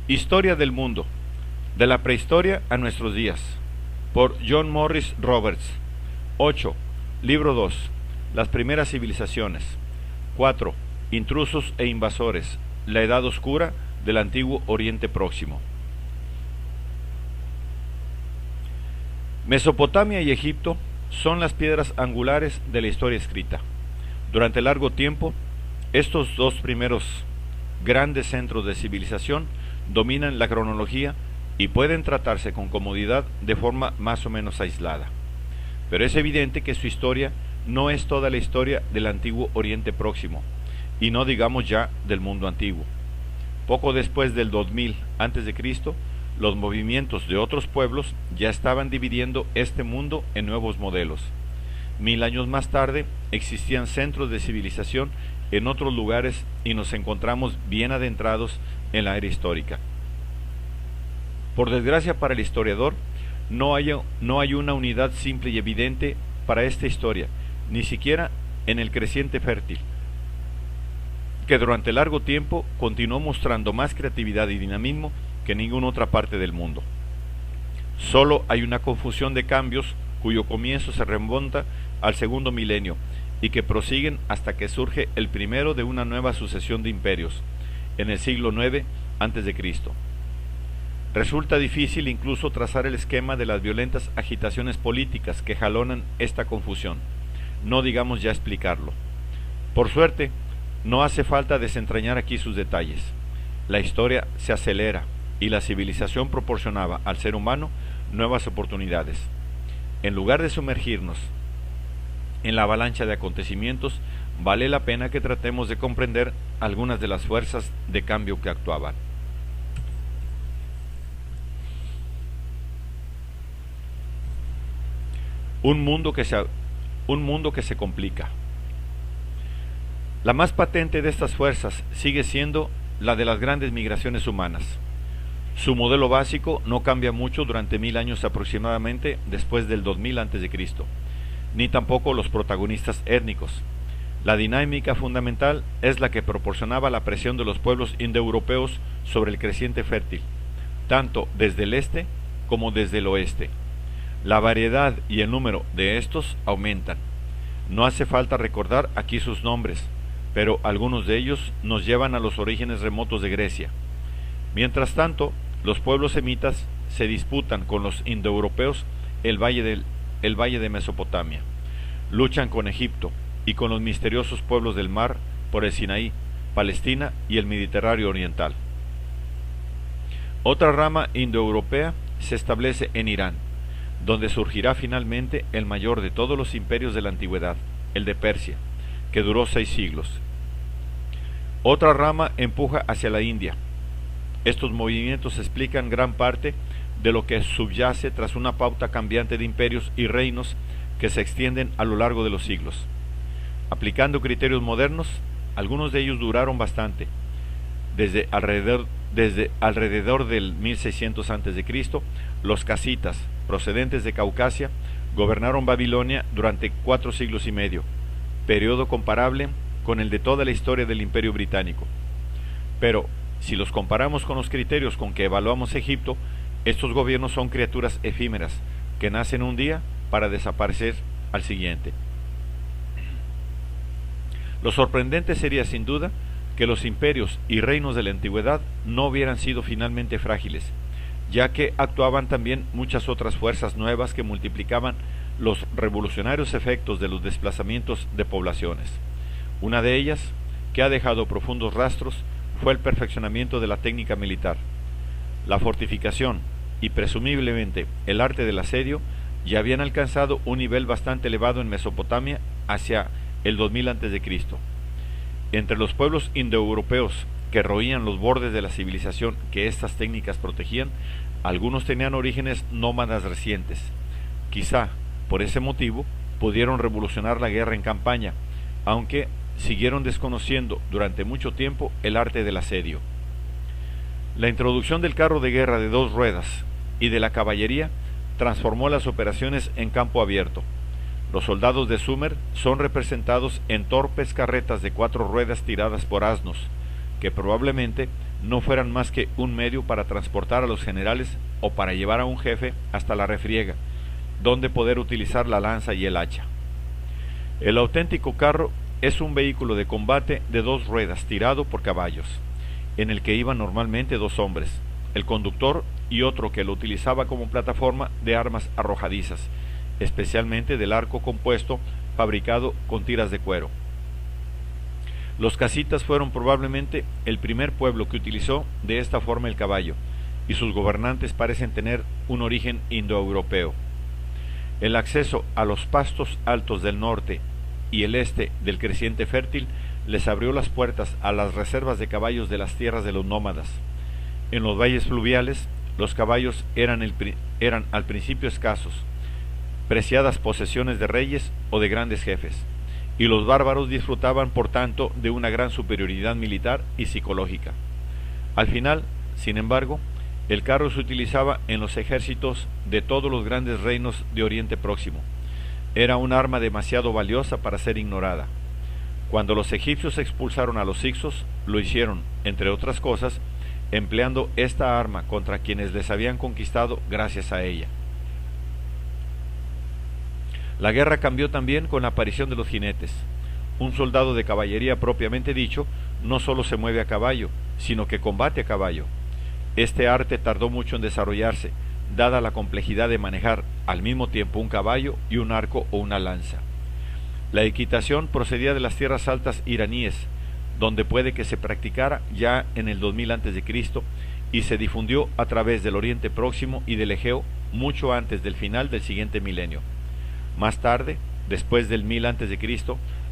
Historia del mundo, de la prehistoria a nuestros días, por John Morris Roberts. 8. Libro 2. Las primeras civilizaciones. 4. Intrusos e invasores, la edad oscura del antiguo Oriente Próximo. Mesopotamia y Egipto son las piedras angulares de la historia escrita. Durante largo tiempo, estos dos primeros grandes centros de civilización dominan la cronología y pueden tratarse con comodidad de forma más o menos aislada. Pero es evidente que su historia no es toda la historia del antiguo Oriente Próximo, y no digamos ya del mundo antiguo. Poco después del 2000 a.C., los movimientos de otros pueblos ya estaban dividiendo este mundo en nuevos modelos. 1000 años más tarde existían centros de civilización en otros lugares y nos encontramos bien adentrados en la era histórica. Por desgracia para el historiador, no hay una unidad simple y evidente para esta historia, ni siquiera en el creciente fértil, que durante largo tiempo continuó mostrando más creatividad y dinamismo que en ninguna otra parte del mundo. Solo hay una confusión de cambios cuyo comienzo se remonta al segundo milenio y que prosiguen hasta que surge el primero de una nueva sucesión de imperios, en el siglo IX a.C. Resulta difícil incluso trazar el esquema de las violentas agitaciones políticas que jalonan esta confusión, no digamos ya explicarlo. Por suerte, no hace falta desentrañar aquí sus detalles. La historia se acelera y la civilización proporcionaba al ser humano nuevas oportunidades. En lugar de sumergirnos en la avalancha de acontecimientos, vale la pena que tratemos de comprender algunas de las fuerzas de cambio que actuaban. Un mundo que se complica. La más patente de estas fuerzas sigue siendo la de las grandes migraciones humanas. Su modelo básico no cambia mucho durante 1000 años aproximadamente después del 2000 a.C., ni tampoco los protagonistas étnicos. La dinámica fundamental es la que proporcionaba la presión de los pueblos indoeuropeos sobre el creciente fértil, tanto desde el este como desde el oeste. La variedad y el número de estos aumentan. No hace falta recordar aquí sus nombres, pero algunos de ellos nos llevan a los orígenes remotos de Grecia. Mientras tanto, los pueblos semitas se disputan con los indoeuropeos el valle de Mesopotamia. Luchan con Egipto y con los misteriosos pueblos del mar por el Sinaí, Palestina y el Mediterráneo oriental. Otra rama indoeuropea se establece en Irán, donde surgirá finalmente el mayor de todos los imperios de la antigüedad, el de Persia, que duró 6 siglos. Otra rama empuja hacia la India. Estos movimientos explican gran parte de lo que subyace tras una pauta cambiante de imperios y reinos que se extienden a lo largo de los siglos. Aplicando criterios modernos, algunos de ellos duraron bastante. Desde alrededor del 1600 a.C., los casitas, procedentes de Caucasia, gobernaron Babilonia durante 4 siglos y medio, periodo comparable con el de toda la historia del Imperio Británico. Pero, si los comparamos con los criterios con que evaluamos Egipto, estos gobiernos son criaturas efímeras, que nacen un día para desaparecer al siguiente. Lo sorprendente sería sin duda que los imperios y reinos de la antigüedad no hubieran sido finalmente frágiles, ya que actuaban también muchas otras fuerzas nuevas que multiplicaban los revolucionarios efectos de los desplazamientos de poblaciones. Una de ellas, que ha dejado profundos rastros, fue el perfeccionamiento de la técnica militar. La fortificación y presumiblemente el arte del asedio ya habían alcanzado un nivel bastante elevado en Mesopotamia hacia el 2000 a.C. Entre los pueblos indoeuropeos que roían los bordes de la civilización que estas técnicas protegían, algunos tenían orígenes nómadas recientes. Quizá, por ese motivo, pudieron revolucionar la guerra en campaña, aunque siguieron desconociendo durante mucho tiempo el arte del asedio. La introducción del carro de guerra de 2 ruedas y de la caballería transformó las operaciones en campo abierto. Los soldados de Sumer son representados en torpes carretas de 4 ruedas tiradas por asnos, que probablemente no fueran más que un medio para transportar a los generales o para llevar a un jefe hasta la refriega, donde poder utilizar la lanza y el hacha. El auténtico carro es un vehículo de combate de 2 ruedas tirado por caballos, en el que iban normalmente 2 hombres, el conductor y otro que lo utilizaba como plataforma de armas arrojadizas, especialmente del arco compuesto fabricado con tiras de cuero. Los casitas fueron probablemente el primer pueblo que utilizó de esta forma el caballo, y sus gobernantes parecen tener un origen indoeuropeo. El acceso a los pastos altos del norte y el este del creciente fértil les abrió las puertas a las reservas de caballos de las tierras de los nómadas. En los valles fluviales, los caballos eran al principio escasos, preciadas posesiones de reyes o de grandes jefes, y los bárbaros disfrutaban por tanto de una gran superioridad militar y psicológica. Al final, sin embargo, el carro se utilizaba en los ejércitos de todos los grandes reinos de Oriente Próximo. Era un arma demasiado valiosa para ser ignorada. Cuando los egipcios expulsaron a los hicsos, lo hicieron, entre otras cosas, empleando esta arma contra quienes les habían conquistado gracias a ella. La guerra cambió también con la aparición de los jinetes. Un soldado de caballería propiamente dicho no solo se mueve a caballo, sino que combate a caballo. Este arte tardó mucho en desarrollarse, dada la complejidad de manejar al mismo tiempo un caballo y un arco o una lanza. La equitación procedía de las tierras altas iraníes, donde puede que se practicara ya en el 2000 a.C. y se difundió a través del Oriente Próximo y del Egeo mucho antes del final del siguiente milenio. Más tarde, después del 1000 a.C.,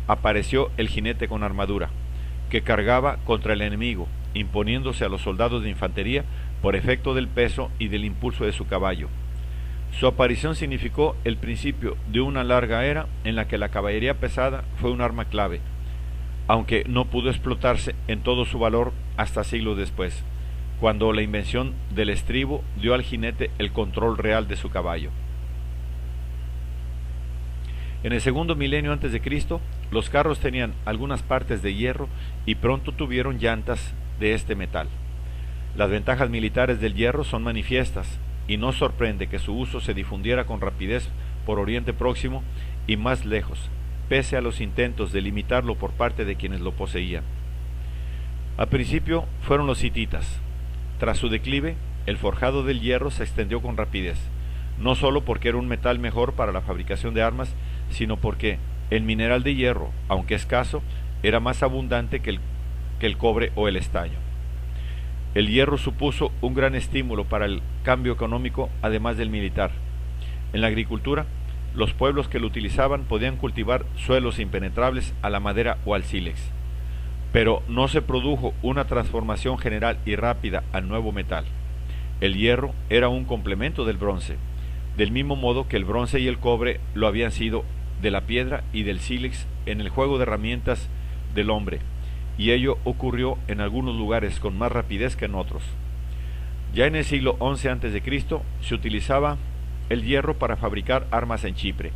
apareció el jinete con armadura, que cargaba contra el enemigo, imponiéndose a los soldados de infantería por efecto del peso y del impulso de su caballo. Su aparición significó el principio de una larga era en la que la caballería pesada fue un arma clave, aunque no pudo explotarse en todo su valor hasta siglos después, cuando la invención del estribo dio al jinete el control real de su caballo. En el segundo milenio antes de Cristo, los carros tenían algunas partes de hierro y pronto tuvieron llantas de este metal. Las ventajas militares del hierro son manifiestas, y no sorprende que su uso se difundiera con rapidez por Oriente Próximo y más lejos, pese a los intentos de limitarlo por parte de quienes lo poseían. Al principio fueron los hititas. Tras su declive, el forjado del hierro se extendió con rapidez, no solo porque era un metal mejor para la fabricación de armas, sino porque el mineral de hierro, aunque escaso, era más abundante que el cobre o el estaño. El hierro supuso un gran estímulo para el cambio económico, además del militar. En la agricultura, los pueblos que lo utilizaban podían cultivar suelos impenetrables a la madera o al sílex. Pero no se produjo una transformación general y rápida al nuevo metal. El hierro era un complemento del bronce, del mismo modo que el bronce y el cobre lo habían sido de la piedra y del sílex en el juego de herramientas del hombre, y ello ocurrió en algunos lugares con más rapidez que en otros. Ya en el siglo XI a.C. se utilizaba el hierro para fabricar armas en Chipre.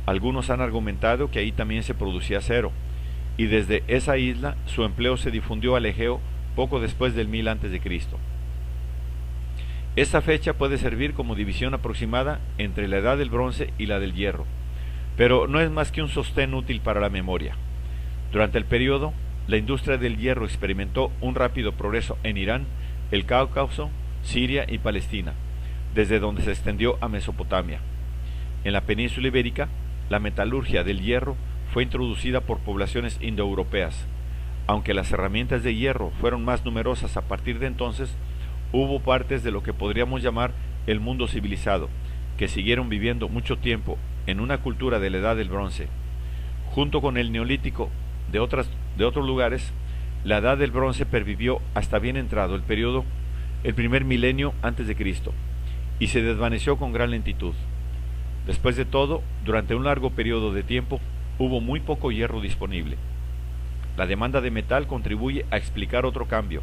Algunos han argumentado que ahí también se producía acero, y desde esa isla su empleo se difundió al Egeo poco después del 1000 a.C. Esta fecha puede servir como división aproximada entre la edad del bronce y la del hierro, pero no es más que un sostén útil para la memoria. Durante el periodo, la industria del hierro experimentó un rápido progreso en Irán, el Cáucaso, Siria y Palestina, desde donde se extendió a Mesopotamia. En la península ibérica, la metalurgia del hierro fue introducida por poblaciones indoeuropeas. Aunque las herramientas de hierro fueron más numerosas a partir de entonces, hubo partes de lo que podríamos llamar el mundo civilizado, que siguieron viviendo mucho tiempo en una cultura de la edad del bronce. Junto con el neolítico de otros lugares, la edad del bronce pervivió hasta bien entrado el primer milenio antes de Cristo, y se desvaneció con gran lentitud. Después de todo, durante un largo periodo de tiempo, hubo muy poco hierro disponible. La demanda de metal contribuye a explicar otro cambio,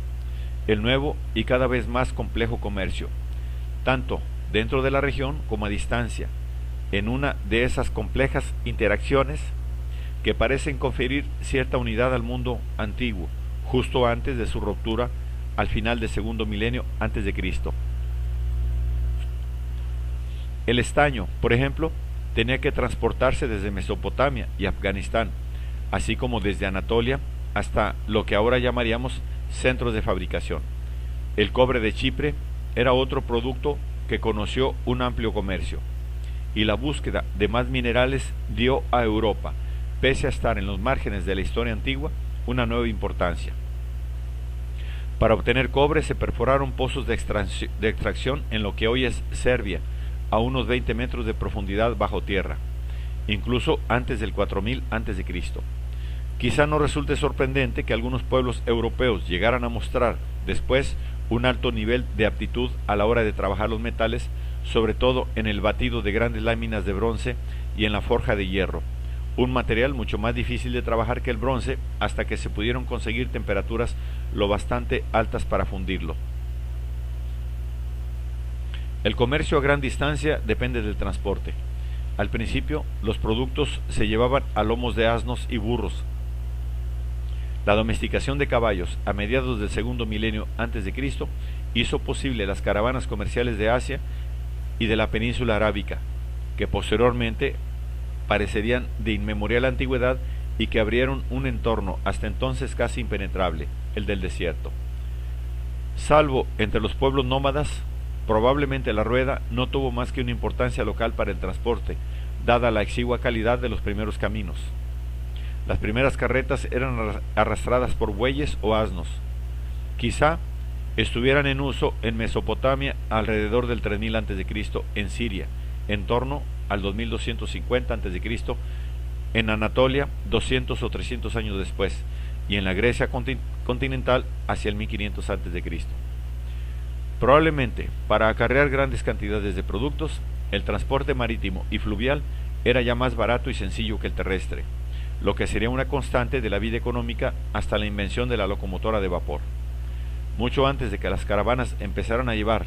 el nuevo y cada vez más complejo comercio, tanto dentro de la región como a distancia, en una de esas complejas interacciones que parecen conferir cierta unidad al mundo antiguo, justo antes de su ruptura al final del segundo milenio antes de Cristo. El estaño, por ejemplo, tenía que transportarse desde Mesopotamia y Afganistán, así como desde Anatolia hasta lo que ahora llamaríamos centros de fabricación. El cobre de Chipre era otro producto que conoció un amplio comercio, y la búsqueda de más minerales dio a Europa, pese a estar en los márgenes de la historia antigua, una nueva importancia. Para obtener cobre se perforaron pozos de extracción en lo que hoy es Serbia, a unos 20 metros de profundidad bajo tierra, incluso antes del 4000 a.C. Quizá no resulte sorprendente que algunos pueblos europeos llegaran a mostrar después un alto nivel de aptitud a la hora de trabajar los metales, sobre todo en el batido de grandes láminas de bronce y en la forja de hierro, un material mucho más difícil de trabajar que el bronce hasta que se pudieron conseguir temperaturas lo bastante altas para fundirlo. El comercio a gran distancia depende del transporte. Al principio, los productos se llevaban a lomos de asnos y burros. La domesticación de caballos a mediados del segundo milenio antes de Cristo hizo posible las caravanas comerciales de Asia y de la península arábica, que posteriormente parecerían de inmemorial antigüedad y que abrieron un entorno hasta entonces casi impenetrable, el del desierto. Salvo entre los pueblos nómadas, probablemente la rueda no tuvo más que una importancia local para el transporte, dada la exigua calidad de los primeros caminos. Las primeras carretas eran arrastradas por bueyes o asnos. Quizá estuvieran en uso en Mesopotamia alrededor del 3000 a.C., en Siria, en torno al 2250 a.C., en Anatolia 200 o 300 años después, y en la Grecia continental hacia el 1500 a.C. Probablemente, para acarrear grandes cantidades de productos, el transporte marítimo y fluvial era ya más barato y sencillo que el terrestre, lo que sería una constante de la vida económica hasta la invención de la locomotora de vapor. Mucho antes de que las caravanas empezaran a llevar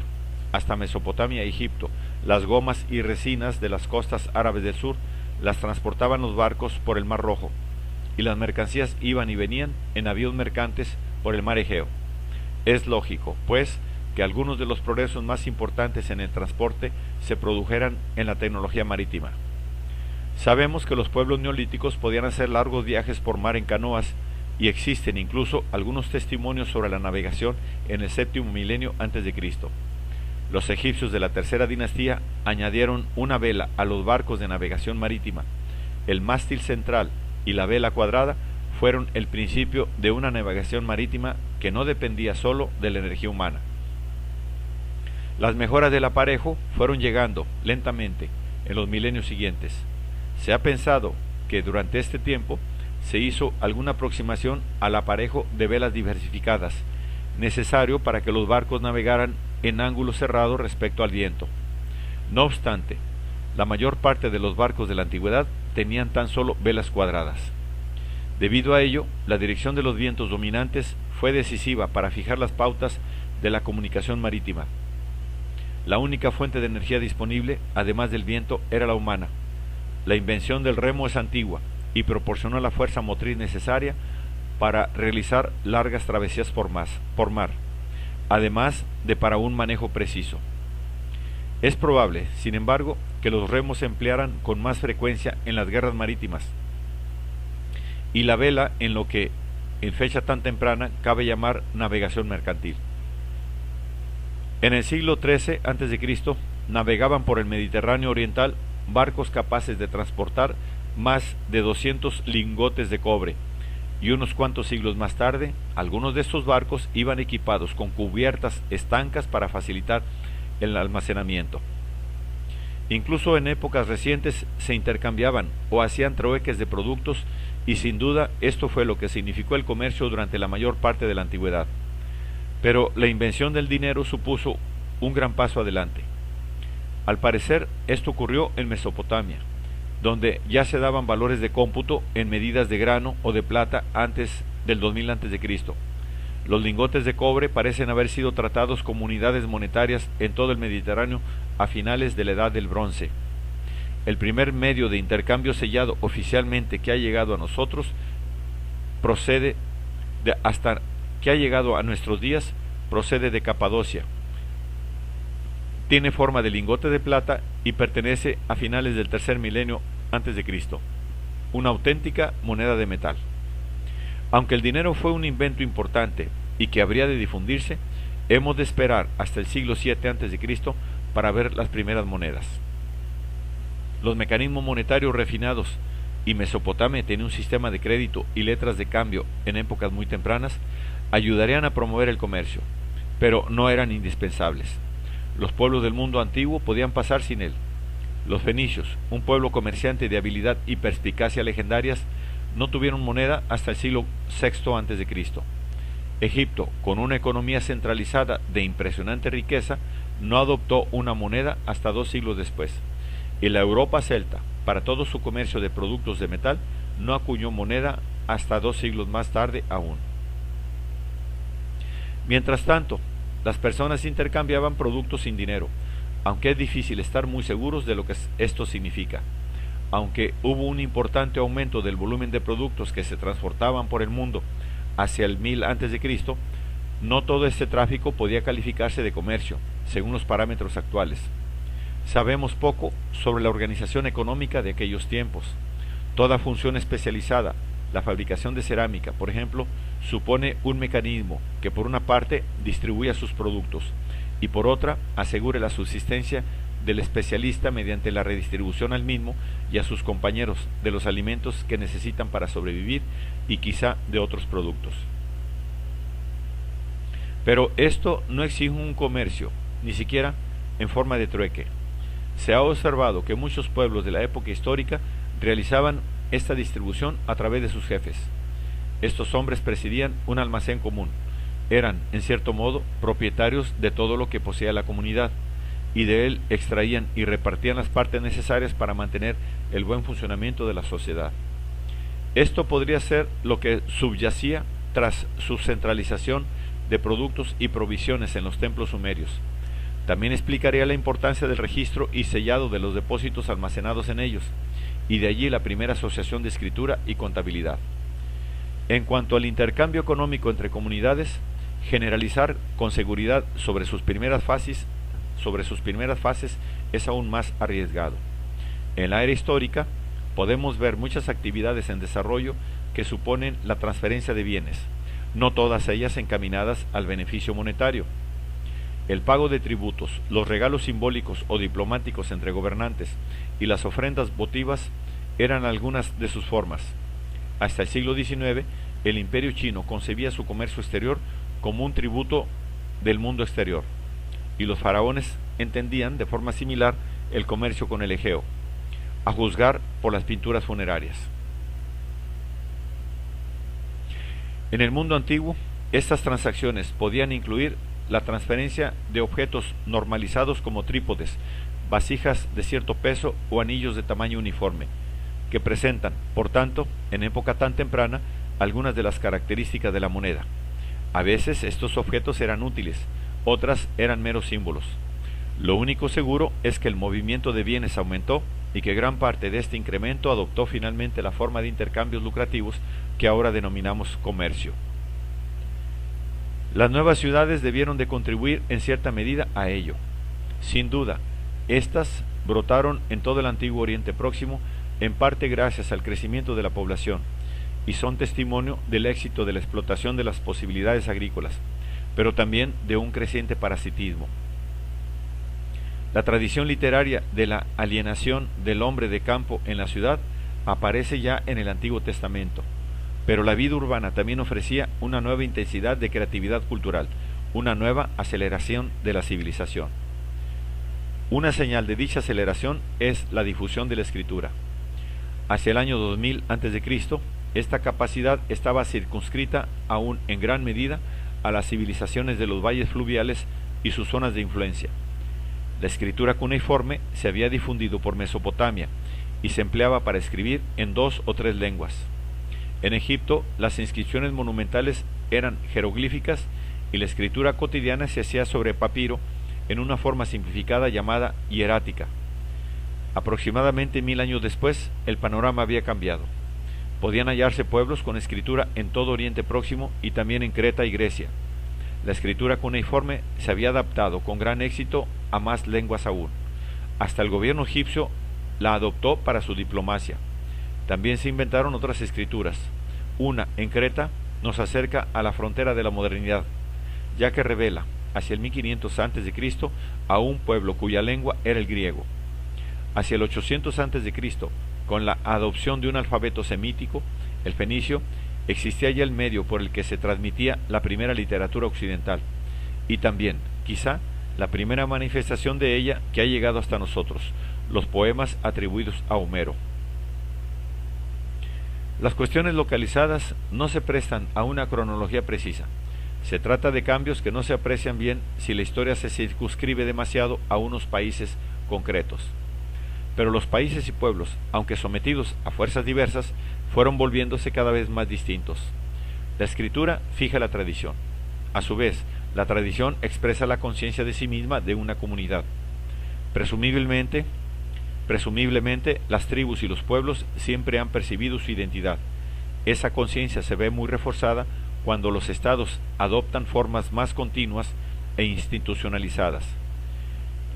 hasta Mesopotamia e Egipto las gomas y resinas de las costas árabes del sur, las transportaban los barcos por el Mar Rojo, y las mercancías iban y venían en navíos mercantes por el Mar Egeo. Es lógico, pues, que algunos de los progresos más importantes en el transporte se produjeran en la tecnología marítima. Sabemos que los pueblos neolíticos podían hacer largos viajes por mar en canoas, y existen incluso algunos testimonios sobre la navegación en el séptimo milenio antes de Cristo. Los egipcios de la tercera dinastía añadieron una vela a los barcos de navegación marítima. El mástil central y la vela cuadrada fueron el principio de una navegación marítima que no dependía solo de la energía humana. Las mejoras del aparejo fueron llegando lentamente en los milenios siguientes. Se ha pensado que durante este tiempo se hizo alguna aproximación al aparejo de velas diversificadas, necesario para que los barcos navegaran en ángulo cerrado respecto al viento. No obstante, la mayor parte de los barcos de la antigüedad tenían tan solo velas cuadradas. Debido a ello, la dirección de los vientos dominantes fue decisiva para fijar las pautas de la comunicación marítima. La única fuente de energía disponible, además del viento, era la humana. La invención del remo es antigua y proporcionó la fuerza motriz necesaria para realizar largas travesías por mar, además de para un manejo preciso. Es probable, sin embargo, que los remos se emplearan con más frecuencia en las guerras marítimas, y la vela en lo que, en fecha tan temprana, cabe llamar navegación mercantil. En el siglo XIII a.C. navegaban por el Mediterráneo oriental barcos capaces de transportar más de 200 lingotes de cobre, y unos cuantos siglos más tarde, algunos de estos barcos iban equipados con cubiertas estancas para facilitar el almacenamiento. Incluso en épocas recientes se intercambiaban o hacían trueques de productos, y sin duda esto fue lo que significó el comercio durante la mayor parte de la antigüedad. Pero la invención del dinero supuso un gran paso adelante. Al parecer, esto ocurrió en Mesopotamia, donde ya se daban valores de cómputo en medidas de grano o de plata antes del 2000 a.C. Los lingotes de cobre parecen haber sido tratados como unidades monetarias en todo el Mediterráneo a finales de la Edad del Bronce. El primer medio de intercambio sellado oficialmente que ha llegado a nosotros hasta que ha llegado a nuestros días procede de Capadocia. Tiene forma de lingote de plata y pertenece a finales del tercer milenio antes de Cristo. Una auténtica moneda de metal. Aunque el dinero fue un invento importante y que habría de difundirse, hemos de esperar hasta el siglo VII a.C. para ver las primeras monedas. Los mecanismos monetarios refinados y Mesopotamia tenía un sistema de crédito y letras de cambio en épocas muy tempranas, ayudarían a promover el comercio, pero no eran indispensables. Los pueblos del mundo antiguo podían pasar sin él. Los fenicios, un pueblo comerciante de habilidad y perspicacia legendarias, no tuvieron moneda hasta el siglo VI a.C. Egipto, con una economía centralizada de impresionante riqueza, no adoptó una moneda hasta 2 siglos después. Y la Europa celta, para todo su comercio de productos de metal, no acuñó moneda hasta 2 siglos más tarde aún. Mientras tanto, las personas intercambiaban productos sin dinero, aunque es difícil estar muy seguros de lo que esto significa. Aunque hubo un importante aumento del volumen de productos que se transportaban por el mundo hacia el 1000 a.C., no todo este tráfico podía calificarse de comercio, según los parámetros actuales. Sabemos poco sobre la organización económica de aquellos tiempos. Toda función especializada, la fabricación de cerámica, por ejemplo, supone un mecanismo que por una parte distribuya sus productos y por otra asegure la subsistencia del especialista mediante la redistribución al mismo y a sus compañeros de los alimentos que necesitan para sobrevivir y quizá de otros productos. Pero esto no exige un comercio, ni siquiera en forma de trueque. Se ha observado que muchos pueblos de la época histórica realizaban esta distribución a través de sus jefes. Estos hombres presidían un almacén común, eran, en cierto modo, propietarios de todo lo que poseía la comunidad, y de él extraían y repartían las partes necesarias para mantener el buen funcionamiento de la sociedad. Esto podría ser lo que subyacía tras su centralización de productos y provisiones en los templos sumerios. También explicaría la importancia del registro y sellado de los depósitos almacenados en ellos, y de allí la primera asociación de escritura y contabilidad. En cuanto al intercambio económico entre comunidades, generalizar con seguridad sobre sus primeras fases es aún más arriesgado. En la era histórica podemos ver muchas actividades en desarrollo que suponen la transferencia de bienes, no todas ellas encaminadas al beneficio monetario. El pago de tributos, los regalos simbólicos o diplomáticos entre gobernantes y las ofrendas votivas eran algunas de sus formas. Hasta el siglo XIX, el imperio chino concebía su comercio exterior como un tributo del mundo exterior, y los faraones entendían de forma similar el comercio con el Egeo, a juzgar por las pinturas funerarias. En el mundo antiguo, estas transacciones podían incluir la transferencia de objetos normalizados como trípodes, vasijas de cierto peso o anillos de tamaño uniforme, que presentan, por tanto, en época tan temprana, algunas de las características de la moneda. A veces estos objetos eran útiles, otras eran meros símbolos. Lo único seguro es que el movimiento de bienes aumentó y que gran parte de este incremento adoptó finalmente la forma de intercambios lucrativos que ahora denominamos comercio. Las nuevas ciudades debieron de contribuir en cierta medida a ello. Sin duda, estas brotaron en todo el antiguo Oriente Próximo, en parte gracias al crecimiento de la población, y son testimonio del éxito de la explotación de las posibilidades agrícolas, pero también de un creciente parasitismo. La tradición literaria de la alienación del hombre de campo en la ciudad aparece ya en el Antiguo Testamento, pero la vida urbana también ofrecía una nueva intensidad de creatividad cultural, una nueva aceleración de la civilización. Una señal de dicha aceleración es la difusión de la escritura. Hacia el año 2000 a.C., esta capacidad estaba circunscrita aún en gran medida a las civilizaciones de los valles fluviales y sus zonas de influencia. La escritura cuneiforme se había difundido por Mesopotamia y se empleaba para escribir en 2 o 3 lenguas. En Egipto, las inscripciones monumentales eran jeroglíficas y la escritura cotidiana se hacía sobre papiro en una forma simplificada llamada hierática. Aproximadamente 1000 años después, el panorama había cambiado. Podían hallarse pueblos con escritura en todo Oriente Próximo y también en Creta y Grecia. La escritura cuneiforme se había adaptado con gran éxito a más lenguas aún. Hasta el gobierno egipcio la adoptó para su diplomacia. También se inventaron otras escrituras. Una, en Creta, nos acerca a la frontera de la modernidad, ya que revela, hacia el 1500 a.C., a un pueblo cuya lengua era el griego. Hacia el 800 a.C., con la adopción de un alfabeto semítico, el fenicio, existía ya el medio por el que se transmitía la primera literatura occidental, y también, quizá, la primera manifestación de ella que ha llegado hasta nosotros, los poemas atribuidos a Homero. Las cuestiones localizadas no se prestan a una cronología precisa. Se trata de cambios que no se aprecian bien si la historia se circunscribe demasiado a unos países concretos. Pero los países y pueblos, aunque sometidos a fuerzas diversas, fueron volviéndose cada vez más distintos. La escritura fija la tradición. A su vez, la tradición expresa la conciencia de sí misma de una comunidad. Presumiblemente, las tribus y los pueblos siempre han percibido su identidad. Esa conciencia se ve muy reforzada cuando los estados adoptan formas más continuas e institucionalizadas.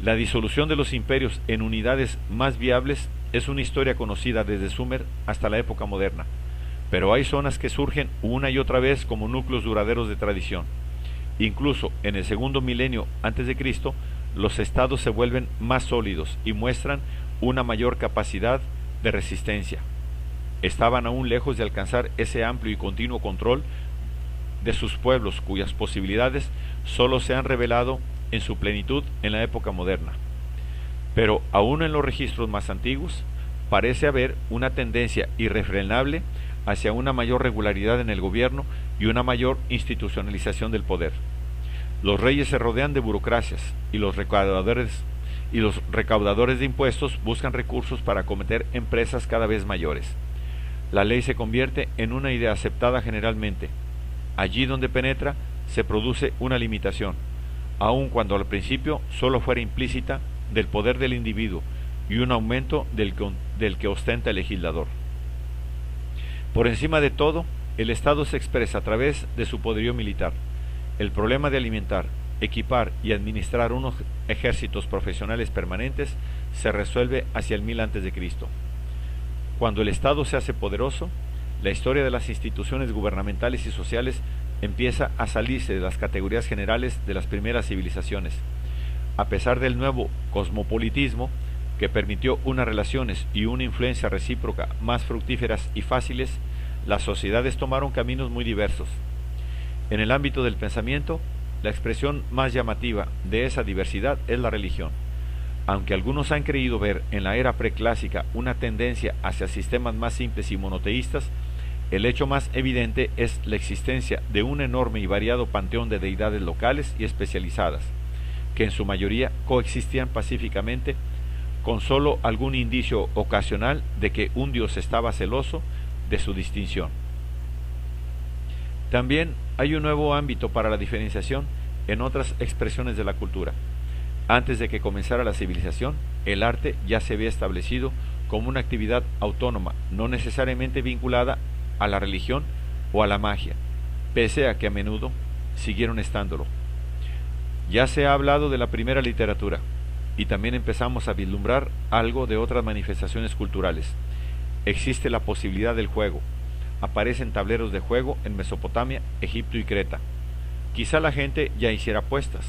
La disolución de los imperios en unidades más viables es una historia conocida desde Sumer hasta la época moderna, pero hay zonas que surgen una y otra vez como núcleos duraderos de tradición. Incluso en el segundo milenio a.C., los estados se vuelven más sólidos y muestran una mayor capacidad de resistencia. Estaban aún lejos de alcanzar ese amplio y continuo control de sus pueblos cuyas posibilidades solo se han revelado en su plenitud en la época moderna. Pero aún en los registros más antiguos parece haber una tendencia irrefrenable hacia una mayor regularidad en el gobierno y una mayor institucionalización del poder. Los reyes se rodean de burocracias y los recaudadores de impuestos buscan recursos para acometer empresas cada vez mayores. La ley se convierte en una idea aceptada generalmente. Allí donde penetra se produce una limitación, aun cuando al principio solo fuera implícita, del poder del individuo y un aumento del que ostenta el legislador. Por encima de todo, el Estado se expresa a través de su poderío militar. El problema de alimentar, equipar y administrar unos ejércitos profesionales permanentes se resuelve hacia el 1000 a.C. Cuando el Estado se hace poderoso, la historia de las instituciones gubernamentales y sociales empieza a salirse de las categorías generales de las primeras civilizaciones. A pesar del nuevo cosmopolitismo, que permitió unas relaciones y una influencia recíproca más fructíferas y fáciles, las sociedades tomaron caminos muy diversos. En el ámbito del pensamiento, la expresión más llamativa de esa diversidad es la religión. Aunque algunos han creído ver en la era preclásica una tendencia hacia sistemas más simples y monoteístas, el hecho más evidente es la existencia de un enorme y variado panteón de deidades locales y especializadas, que en su mayoría coexistían pacíficamente, con solo algún indicio ocasional de que un dios estaba celoso de su distinción. También hay un nuevo ámbito para la diferenciación en otras expresiones de la cultura. Antes de que comenzara la civilización, el arte ya se había establecido como una actividad autónoma, no necesariamente vinculada a la religión o a la magia, pese a que a menudo siguieron estándolo. Ya se ha hablado de la primera literatura, y también empezamos a vislumbrar algo de otras manifestaciones culturales. Existe la posibilidad del juego. Aparecen tableros de juego en Mesopotamia, Egipto y Creta. Quizá la gente ya hiciera apuestas.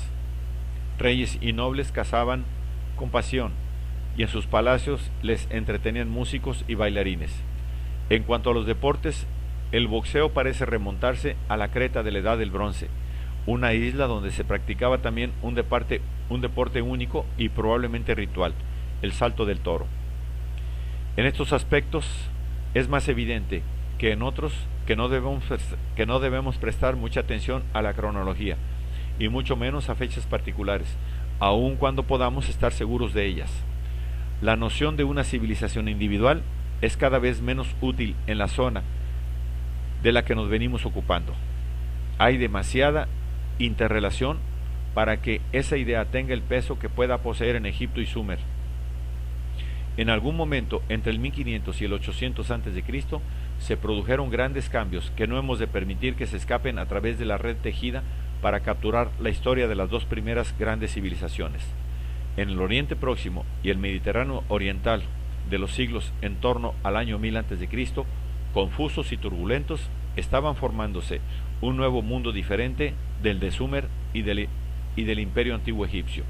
Reyes y nobles cazaban con pasión, y en sus palacios les entretenían músicos y bailarines. En cuanto a los deportes, el boxeo parece remontarse a la Creta de la Edad del Bronce, una isla donde se practicaba también un deporte único y probablemente ritual, el salto del toro. En estos aspectos es más evidente que en otros que no debemos prestar mucha atención a la cronología, y mucho menos a fechas particulares, aun cuando podamos estar seguros de ellas. La noción de una civilización individual es cada vez menos útil en la zona de la que nos venimos ocupando. Hay demasiada interrelación para que esa idea tenga el peso que pueda poseer en Egipto y Sumer. En algún momento entre el 1500 y el 800 a.C. se produjeron grandes cambios que no hemos de permitir que se escapen a través de la red tejida para capturar la historia de las dos primeras grandes civilizaciones. En el Oriente Próximo y el Mediterráneo Oriental de los siglos en torno al año 1000 a.C., confusos y turbulentos, estaban formándose un nuevo mundo diferente del de Sumer y del imperio antiguo egipcio.